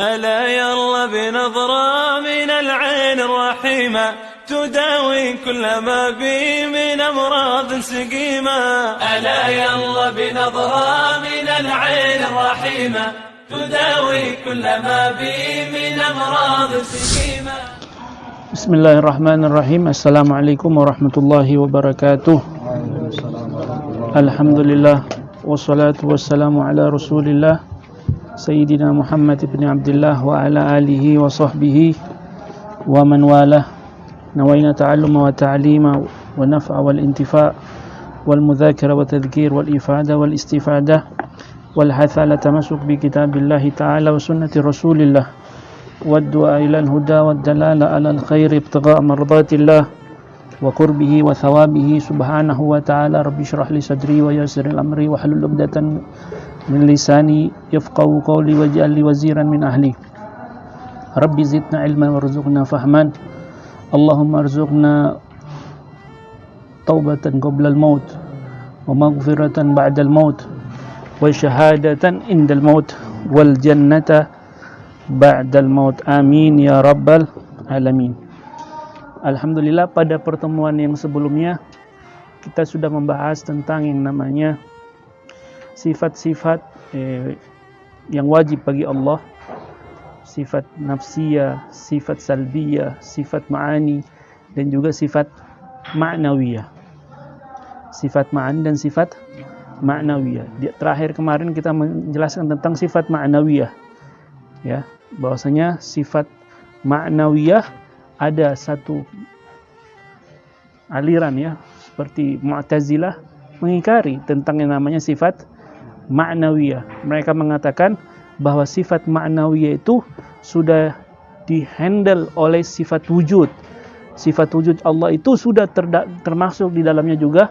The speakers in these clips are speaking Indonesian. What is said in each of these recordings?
ألا يلا بنظرة من العين الرحيمة تداوي كل ما بي من أمراض سقيمة. ألا يلا بنظرة من العين الرحيمة تداوي كل ما بي من أمراض سقيمة. بسم الله الرحمن الرحيم. السلام عليكم ورحمة الله وبركاته. الحمد لله والصلاة والسلام على رسول الله سيدنا محمد بن عبد الله وعلى آله وصحبه ومن والاه. نوينا تعلم وتعليم والنفع والانتفاع والمذاكرة والتذكير والإفادة والاستفادة والحث على تمسك بكتاب الله تعالى وسنة رسول الله والدعاء إلى الهدى والدلالة على الخير ابتغاء مرضات الله وقربه وثوابه سبحانه وتعالى. رب اشرح لي صدري ويسر الأمر واحلل عقدة من لساني يفقهوا قولي واجعل لي وزيرا من أهلي. رب زدنا علما وارزقنا فهما. اللهم ارزقنا توبة قبل الموت ومغفرة بعد الموت وشهادة عند الموت والجنة بعد الموت. Amin ya rabbal alamin. Alhamdulillah, pada pertemuan yang sebelumnya kita sudah membahas tentang yang namanya sifat-sifat yang wajib bagi Allah, sifat nafsiyah, sifat salbiyah, sifat ma'ani, dan juga sifat ma'nawiyah. Sifat ma'ani dan sifat ma'nawiyah. Terakhir kemarin kita menjelaskan tentang sifat ma'nawiyah, ya, bahwasanya sifat ma'nawiyah ada satu aliran, ya, seperti Mu'tazilah mengingkari tentang yang namanya sifat ma'nawiyah. Mereka mengatakan bahwa sifat ma'nawiyah itu sudah dihandle oleh sifat wujud. Sifat wujud Allah itu sudah termasuk di dalamnya juga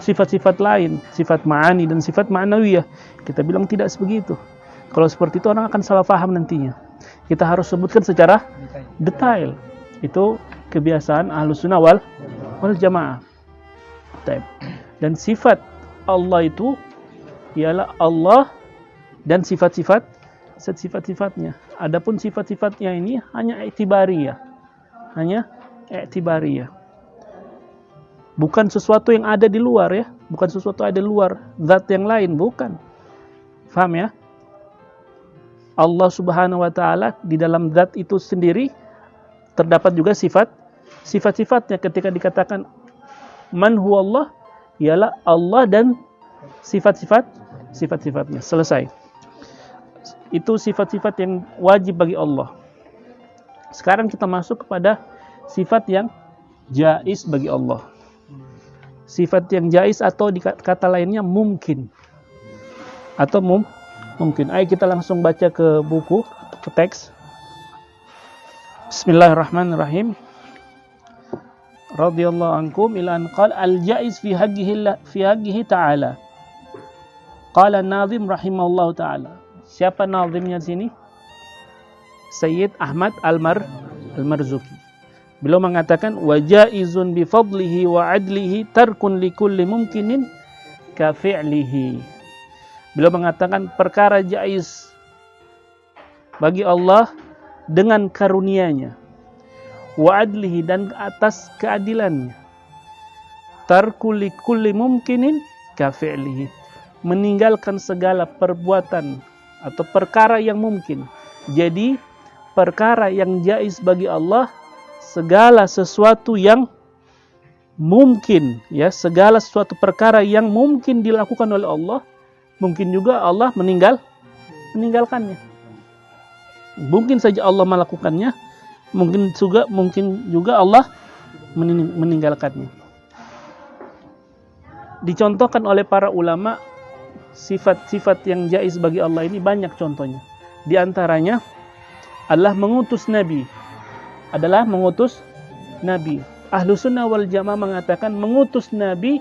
sifat-sifat lain, sifat ma'ani dan sifat ma'nawiyah. Kita bilang tidak sebegitu. Kalau seperti itu orang akan salah paham nantinya. Kita harus sebutkan secara detail. Itu kebiasaan Ahlus Sunnah wal Jamaah. Dan sifat Allah itu ialah Allah dan sifat-sifatnya. Adapun sifat-sifatnya ini hanya i'tibariyah. Bukan sesuatu yang ada di luar, ya. Bukan sesuatu ada di luar zat yang lain, bukan. Faham, ya? Allah Subhanahu wa taala di dalam zat itu sendiri terdapat juga sifat-sifatnya. Ketika dikatakan man huwa Allah, ialah Allah dan sifat-sifatnya. Selesai. Itu sifat-sifat yang wajib bagi Allah. Sekarang kita masuk kepada sifat yang jaiz bagi Allah. Sifat yang jaiz atau kata lainnya mungkin. Atau mungkin. Ayo kita langsung baca ke buku, ke teks. Bismillahirrahmanirrahim. Radhiyallahu ankum ila an qala al-jaiz fi haqqihi ta'ala. Qala an-nazim rahimahullahu ta'ala. Siapa nazimnya sini? Sayyid Ahmad Al-Marzuki. Beliau mengatakan wa jaizun bi fadlihi wa adlihi tarkun li kulli mumkinin ka fi'lihi. Beliau mengatakan perkara jaiz bagi Allah dengan karunia-Nya, wa adlihi, dan atas keadilannya, tarku li kulli mumkinin ka fi'lihi, meninggalkan segala perbuatan atau perkara yang mungkin. Jadi perkara yang jaiz bagi Allah segala sesuatu yang mungkin, ya, segala sesuatu perkara yang mungkin dilakukan oleh Allah, mungkin juga Allah meninggalkannya. Mungkin saja Allah melakukannya, mungkin juga Allah meninggalkannya. Dicontohkan oleh para ulama sifat-sifat yang jaiz bagi Allah ini banyak contohnya. Di antaranya adalah mengutus Nabi. Ahlus Sunnah wal Jamaah mengatakan mengutus Nabi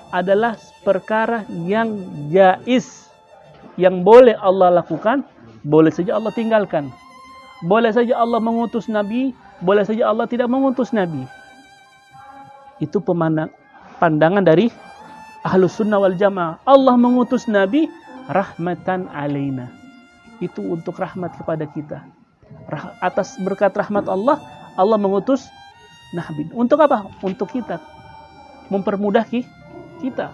adalah perkara yang jaiz, yang boleh Allah lakukan, boleh saja Allah tinggalkan. Boleh saja Allah mengutus Nabi, boleh saja Allah tidak mengutus Nabi. Itu pandangan dari Ahlus Sunnah wal Jamaah. Allah mengutus Nabi rahmatan alaina. itu untuk rahmat kepada kita. Atas berkat rahmat Allah, Allah mengutus Nabi. Untuk apa? Untuk kita. Mempermudah kita.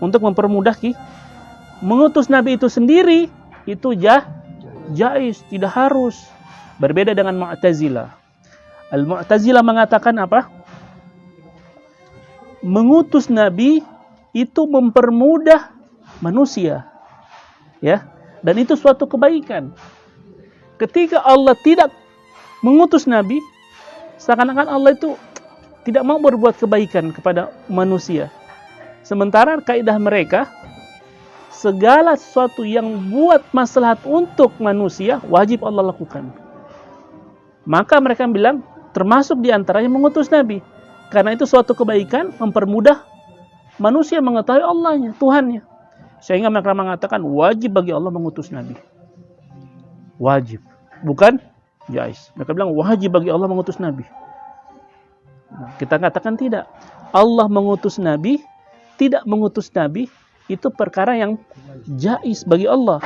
Untuk mempermudah mengutus Nabi itu sendiri, itu jaiz, tidak harus. Berbeda dengan Mu'tazilah. Al-Mu'tazilah mengatakan apa? Mengutus Nabi itu mempermudah manusia. Ya. Dan itu suatu kebaikan. Ketika Allah tidak mengutus Nabi, seakan-akan Allah itu tidak mau berbuat kebaikan kepada manusia. Sementara kaidah mereka, segala sesuatu yang buat maslahat untuk manusia, wajib Allah lakukan. Maka mereka bilang, termasuk diantaranya mengutus Nabi. Karena itu suatu kebaikan, mempermudah manusia mengetahui Allahnya, Tuhannya. Sehingga mereka mengatakan wajib bagi Allah mengutus Nabi. Wajib. Bukan jaiz. Mereka bilang wajib bagi Allah mengutus Nabi. Nah, kita katakan tidak. Allah mengutus Nabi, tidak mengutus Nabi, itu perkara yang jaiz bagi Allah.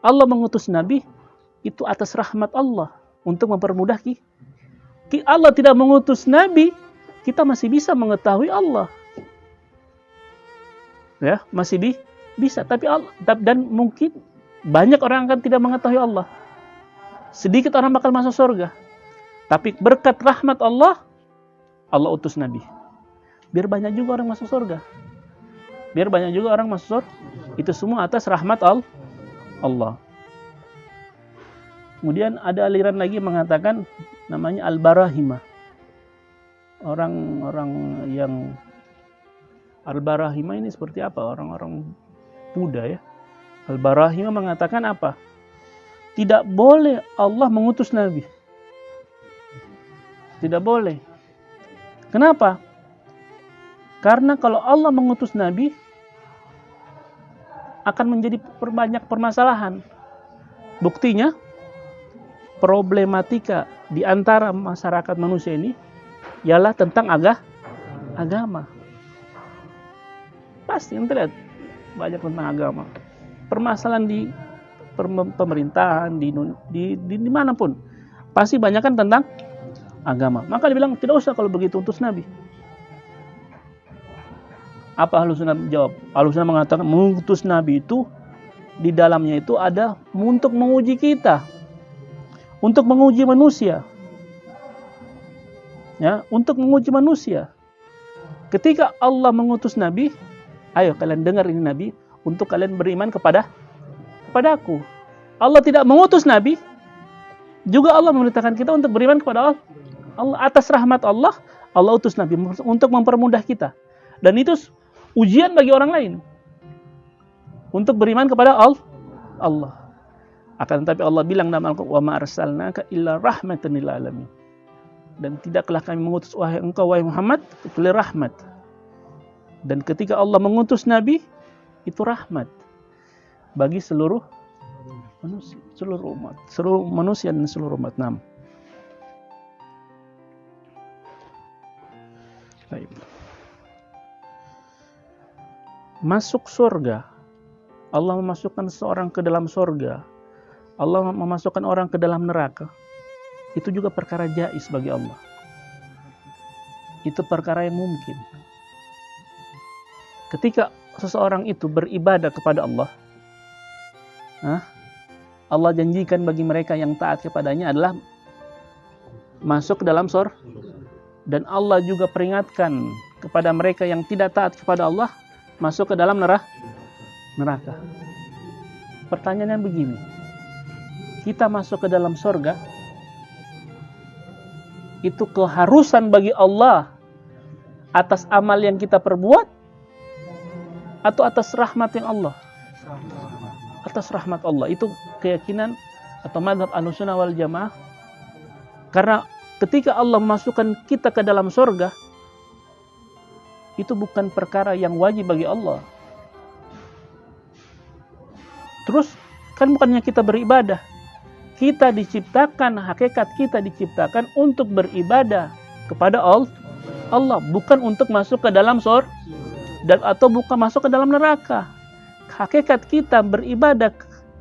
Allah mengutus Nabi, itu atas rahmat Allah. Untuk mempermudah kita. Allah tidak mengutus Nabi, kita masih bisa mengetahui Allah. Ya, masih bisa, tapi Allah, dan mungkin banyak orang akan tidak mengetahui Allah. Sedikit orang bakal masuk surga. Tapi berkat rahmat Allah, Allah utus Nabi. Biar banyak juga orang masuk surga. Biar banyak juga orang masuk surga. Itu semua atas rahmat Allah. Kemudian ada aliran lagi mengatakan namanya Al-Barahimah. Orang-orang yang Al-Barahimah ini seperti apa? Orang-orang Buddha ya. Al-Barahimah mengatakan apa? Tidak boleh Allah mengutus Nabi. Tidak boleh. Kenapa? Karena kalau Allah mengutus Nabi, akan menjadi banyak permasalahan. Buktinya, problematika di antara masyarakat manusia ini ialah tentang agama. Pasti yang terlihat banyak tentang agama. Permasalahan di pemerintahan, di manapun, pasti banyak kan tentang agama. Maka dibilang tidak usah kalau begitu utus Nabi. Apa Ahlussunnah jawab? Ahlussunnah mengatakan mengutus Nabi itu di dalamnya itu ada untuk menguji kita, untuk menguji manusia. Ya, untuk menguji manusia. Ketika Allah mengutus Nabi, ayo kalian dengar ini Nabi, untuk kalian beriman kepadaku. Allah tidak mengutus Nabi, juga Allah memerintahkan kita untuk beriman kepada Allah. Atas rahmat Allah, Allah utus Nabi untuk mempermudah kita. Dan itu ujian bagi orang lain. Untuk beriman kepada Allah. Akan tetapi Allah bilang dalam Al-Quran, "Wa ma arsalnaka illa rahmatan lil alamin." Dan tidaklah kami mengutus engkau wahai Muhammad kecuali rahmat. Dan ketika Allah mengutus Nabi, itu rahmat bagi seluruh manusia, seluruh manusia dan seluruh umat. Baik. Masuk surga, Allah memasukkan seorang ke dalam surga, Allah memasukkan orang ke dalam neraka, itu juga perkara jaiz bagi Allah. Itu perkara yang mungkin. Ketika seseorang itu beribadah kepada Allah, Allah janjikan bagi mereka yang taat kepadanya adalah masuk ke dalam surga. Dan Allah juga peringatkan kepada mereka yang tidak taat kepada Allah, masuk ke dalam neraka. Pertanyaannya begini, kita masuk ke dalam surga, itu keharusan bagi Allah atas amal yang kita perbuat, atau atas rahmat yang Allah? Atas rahmat Allah. Itu keyakinan atau mazhab Ahlussunnah wal Jamaah. Karena ketika Allah memasukkan kita ke dalam surga, itu bukan perkara yang wajib bagi Allah. Terus kan bukannya kita beribadah. Kita diciptakan, hakikat kita diciptakan untuk beribadah kepada Allah, bukan untuk masuk ke dalam surga dan atau bukan masuk ke dalam neraka. Hakikat kita beribadah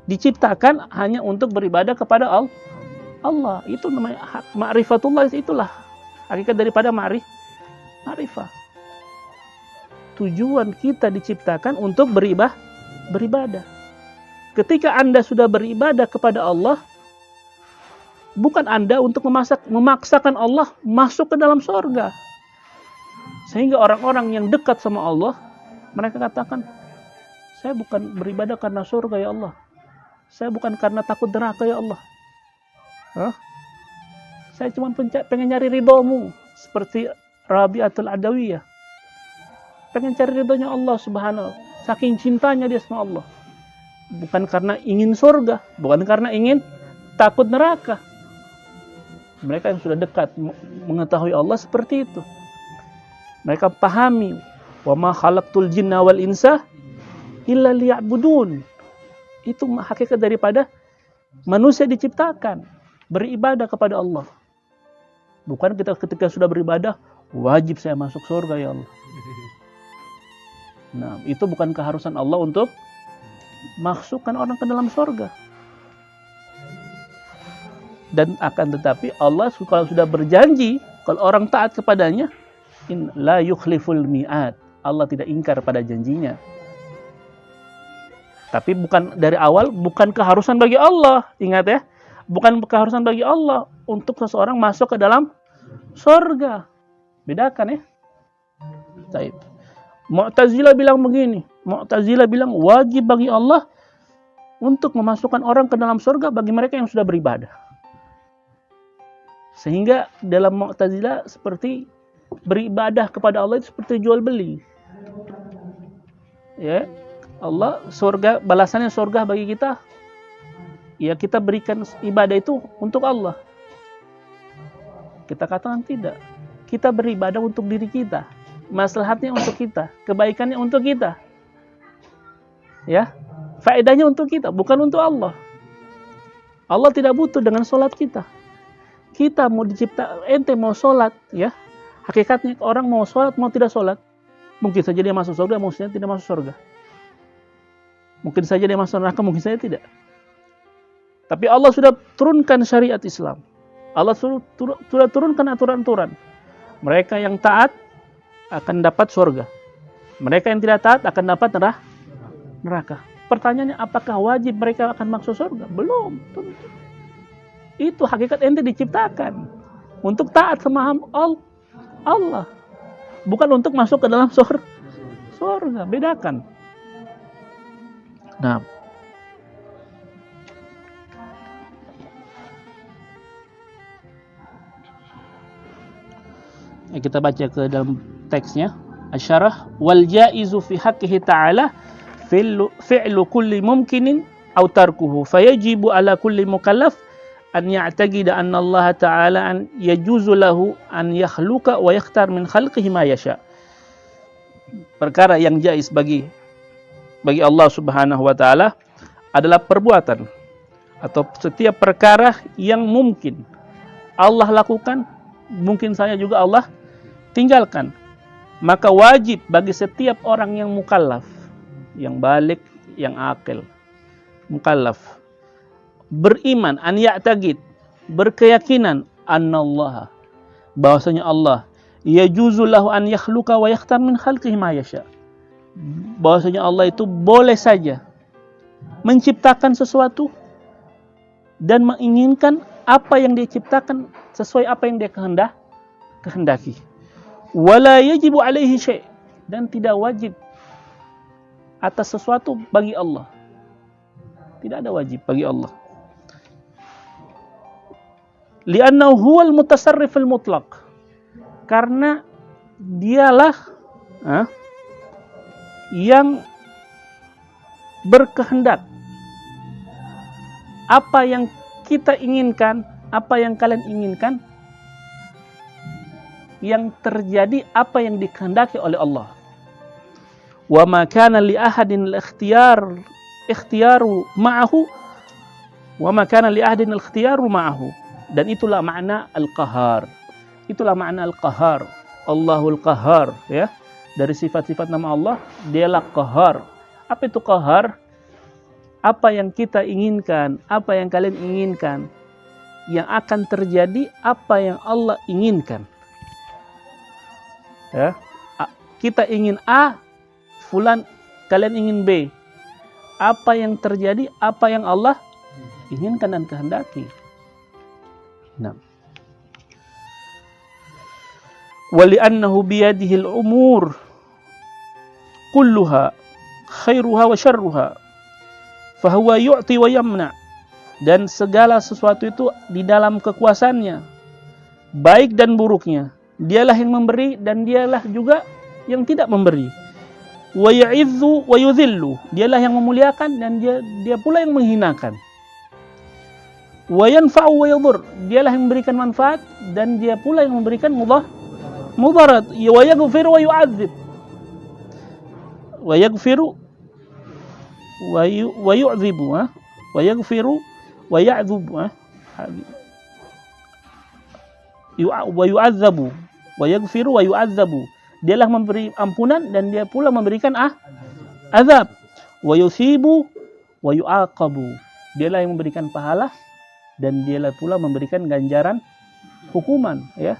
diciptakan hanya untuk beribadah kepada Allah. Itu namanya ma'rifatullah, itulah hakikat daripada ma'rifah. Tujuan kita diciptakan untuk beribadah. Ketika Anda sudah beribadah kepada Allah, bukan Anda untuk memaksakan Allah masuk ke dalam surga. Sehingga orang-orang yang dekat sama Allah, mereka katakan, saya bukan beribadah karena surga ya Allah. Saya bukan karena takut neraka ya Allah. Saya cuma pengen nyari ridhomu. Seperti Rabi'atul Adawiyah. Pengen cari ridhonya Allah subhanahu. Saking cintanya dia sama Allah. Bukan karena ingin surga. Bukan karena ingin takut neraka. Mereka yang sudah dekat mengetahui Allah seperti itu. Mereka pahami. Wa ma khalaqtul jinna wal insa illa liya'budun. Itu hakikat daripada manusia diciptakan. Beribadah kepada Allah. Bukan kita ketika sudah beribadah, wajib saya masuk surga ya Allah. Nah, itu bukan keharusan Allah untuk masukkan orang ke dalam surga. Dan akan tetapi Allah kalau sudah berjanji, kalau orang taat kepadanya, in la yukhliful mi'ad. Allah tidak ingkar pada janjinya. Tapi bukan dari awal, bukan keharusan bagi Allah. Ingat ya, bukan keharusan bagi Allah untuk seseorang masuk ke dalam surga. Bedakan ya. Baik. Mu'tazilah bilang begini. Mu'tazilah bilang wajib bagi Allah untuk memasukkan orang ke dalam surga bagi mereka yang sudah beribadah. Sehingga dalam Mu'tazilah seperti beribadah kepada Allah itu seperti jual beli. Ya, Allah surga, balasannya surga bagi kita. Ya, kita berikan ibadah itu untuk Allah. Kita katakan tidak. Kita beribadah untuk diri kita. Maslahatnya untuk kita, kebaikannya untuk kita. Ya, faedahnya untuk kita, bukan untuk Allah. Allah tidak butuh dengan sholat kita. Kita mau dicipta, ente mau sholat, ya. Hakikatnya orang mau sholat, mau tidak sholat, mungkin saja dia masuk surga, mungkin saja tidak masuk surga. Mungkin saja dia masuk neraka, mungkin saja tidak. Tapi Allah sudah turunkan syariat Islam. Allah sudah turunkan aturan-aturan. Mereka yang taat akan dapat surga. Mereka yang tidak taat akan dapat neraka. Pertanyaannya, apakah wajib mereka akan masuk surga? Belum, tentu. Itu hakikat ente diciptakan untuk taat sama Allah. Bukan untuk masuk ke dalam surga. Bedakan. Nah, kita baca ke dalam teksnya. Asyarah, wal jaizu fi haqqihi ta'ala fi'lu kulli mumkinin aw tarkuhu fayajibu ala kulli mukallaf an ya'taqida anna Allah ta'ala an yajuzu lahu an yakhluqa wa yakhtar min khalqihi ma yasha. Perkara yang jaiz bagi Allah Subhanahu wa taala adalah perbuatan atau setiap perkara yang mungkin Allah lakukan, mungkin saja juga Allah tinggalkan. Maka wajib bagi setiap orang yang mukallaf, yang balik, yang akil, mukallaf, beriman, an ya'taqid, berkeyakinan, annallaha, bahwasanya Allah, yajuzu lahu an yakhluqa wa yakhtar min khalqihi ma yasha. Bahwasanya Allah itu boleh saja menciptakan sesuatu dan menginginkan apa yang dia ciptakan sesuai apa yang dia kehendaki. Wala yajibu alaihi syai', dan tidak wajib atas sesuatu bagi Allah. Tidak ada wajib bagi Allah. Li'annahu huwal mutasarriful mutlaq. Karena dialah yang berkehendak. Apa yang kita inginkan, apa yang kalian inginkan, yang terjadi apa yang dikehendaki oleh Allah. Wa ma kana li ahadin al-ikhtiyaru ma'ahu wa ma kana li ahadin al-ikhtiyaru ma'ahu. Dan itulah makna al-qahar. Itulah makna al-qahar. Allahul qahar, ya. Dari sifat-sifat nama Allah, dialah qahar. Apa itu qahar? apa yang kita inginkan, apa yang kalian inginkan, yang akan terjadi apa yang Allah inginkan. Ya, kita ingin A, fulan kalian ingin B. Apa yang terjadi apa yang Allah inginkan dan kehendaki. Nah, wali'annahu biyadihil umur kulluha khairuha wa syarruha fahuwa yu'ti wa yamna. Dan segala sesuatu itu di dalam kekuasaannya, baik dan buruknya. Dialah yang memberi dan dialah juga yang tidak memberi. Wa ya'izzu wa yudhillu, dialah yang memuliakan dan dia pula yang menghinakan. Wa yanfa'u wa yadhur, dialah yang memberikan manfaat dan dia pula yang memberikan mudarat. Wa yaghfiru wa yu'adzib, wa yaghfiru wa yu'dzibu, wa yaghfiru wa ya'dzubu, wa yu'adzabu, wa yaghfiru wa yu'adzabu. Dialah memberi ampunan dan dia pula memberikan azab. Wa yusibu wa yu'aqabu, dialah yang memberikan pahala dan dialah pula memberikan ganjaran hukuman, ya.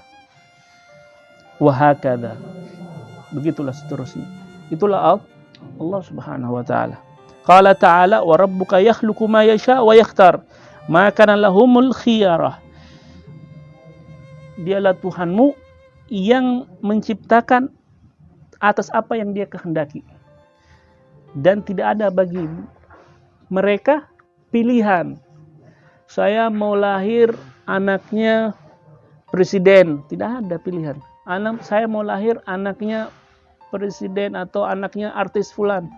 Wa hakadha, begitulah seterusnya. Itulah Allah Subhanahu wa taala. Qala ta'ala wa rabbuka yakhluqu ma yasha wa yakhtar ma kana lahumul khiyarah. Dialah Tuhanmu yang menciptakan atas apa yang dia kehendaki, dan tidak ada bagi mereka pilihan. Saya mau lahir anaknya presiden, tidak ada pilihan. Saya mau lahir anaknya presiden atau anaknya artis fulan.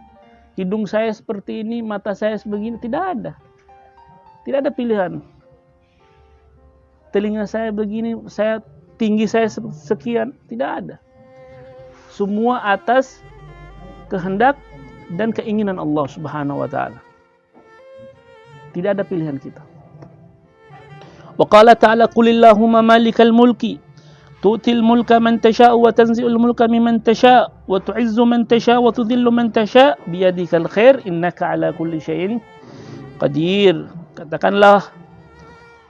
Hidung saya seperti ini, mata saya sebegini, tidak ada. Tidak ada pilihan. Telinga saya begini, tinggi saya sekian, tidak ada. Semua atas kehendak dan keinginan Allah Subhanahu wa taala. Tidak ada pilihan kita. Wa qala ta'ala qulillahumma malikal mulki tu'til mulka man tasha' wa tanzi'ul mulka mimman tasha' wa tu'izzu man tasha' wa tudhillu man tasha' biyadikal khair innaka ala kulli syai'in qadir. Katakanlah,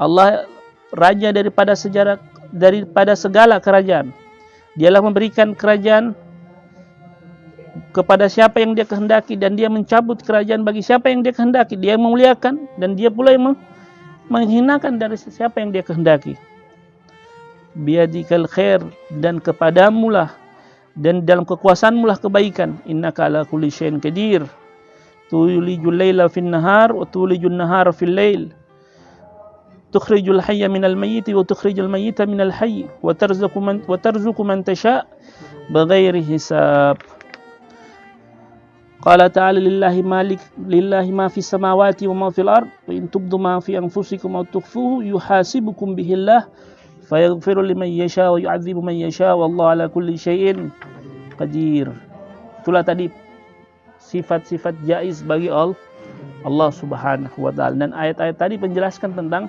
Allah raja daripada segala kerajaan. Dialah memberikan kerajaan kepada siapa yang dia kehendaki dan dia mencabut kerajaan bagi siapa yang dia kehendaki. Dia memuliakan dan dia pula yang menghinakan dari siapa yang dia kehendaki. Biyadikal khair, dan kepadamulah dan dalam kekuasaanmulah kebaikan. Innaka ala kulli syai'in qadir. Tulijul laila fin nahar wa tulijul nahara fil lail. Tukhrijul hayya minal mayyiti wa tukhrijul mayyita minal hayy wa tarzuqu man tasha' bighairi hisab. Qala ta'ala lillahi ma fis samawati wa ma fil ard wa in tubdu ma fi anfusikum aw tukhfuhu yuhasibukum bihillah fayaghfiru liman yasha wa yu'adzibu man yasha wallahu ala kulli syai'in qadir. Itulah tadi sifat-sifat jaiz bagi Allah Subhanahu wa taala, dan ayat-ayat tadi menjelaskan tentang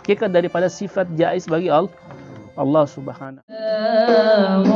hakikat daripada sifat jaiz bagi Allah Subhanahu wa taala.